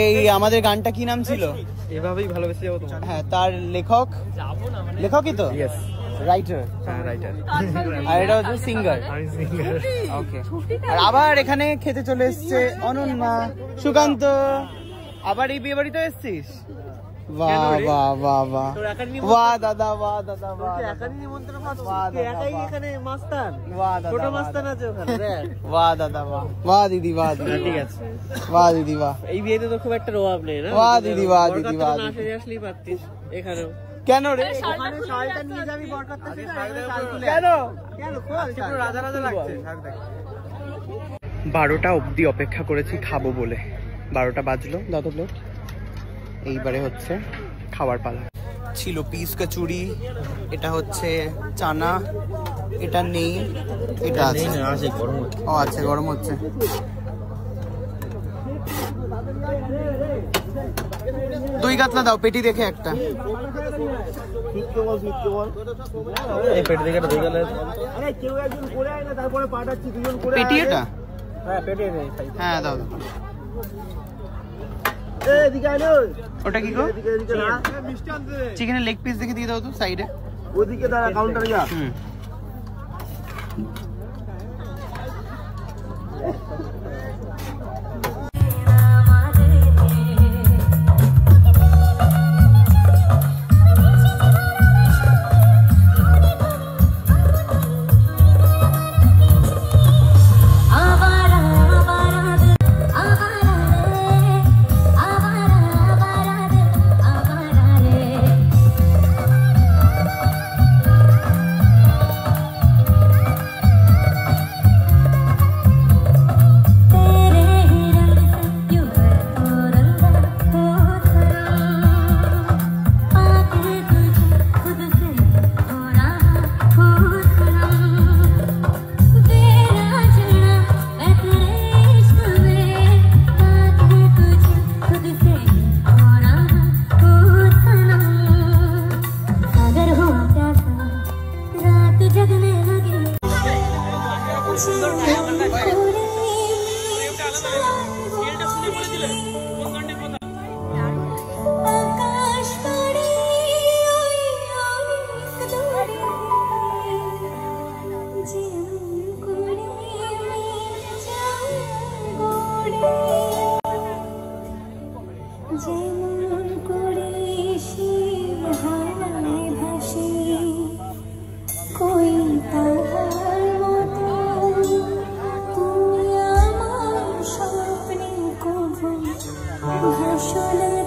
এই আমাদের গানটা কি নাম ছিল? এভাবেই ভালোবেসে যাবো তোমার। হ্যাঁ, তার লেখক লেখকই তো? Yes, writer. হ্যাঁ রাইটার। আর এটা হচ্ছে সিঙ্গার। আমি সিঙ্গার। ওকে। আর আবার এখানে খেতে চলে এসছে অনন্যা, সুকান্ত। আবার এই বিয়ে বাড়িতে এসছিস? বাহ বাহ বাহ বাহ, বাহ দাদা, বাহ দাদা, বাহ। একারই নিমন্ত্রণ পাচ্ছিস? বাহ দাদা, একাই এখানে মাস্তান? বাহ দাদা, ছোট মাস্তান আছে ওখানে। বাহ দাদা, বাহ। বাহ দিদি, বাহ দিদি। ঠিক আছে। বাহ দিদি, বাহ। এই বিয়েতে তো খুব একটা অভাব নেই না? বাহ দিদি, বাহ দিদি, বাহ দিদি। আসলেই পারতিস এখানেও। কেন রে? ওখানে শালটা নিয়ে যাবি বরকাত্তা থেকে, কেন? কেন খোল, রাজা রাজা লাগছে। 12টা অবধি অপেক্ষা করেছি খাবো বলে। 12টা বাজলো, দাদা প্লেট। এইবারে হচ্ছে খাবার পালা। ছিল পিস কচুরি, এটা হচ্ছে চানা, এটা নেই, এটা আছে। ও আচ্ছা, গরম হচ্ছে। দই কাতলা দাও, পেটি দেখে একটা। পেটি এটা? হ্যাঁ দাও। ওটা কি গো? চিকেনের লেগ পিস দেখে দিয়ে দাও তো সাইডে। ওদিকে দাঁড়া, কাউন্টারে যা। ভাষণ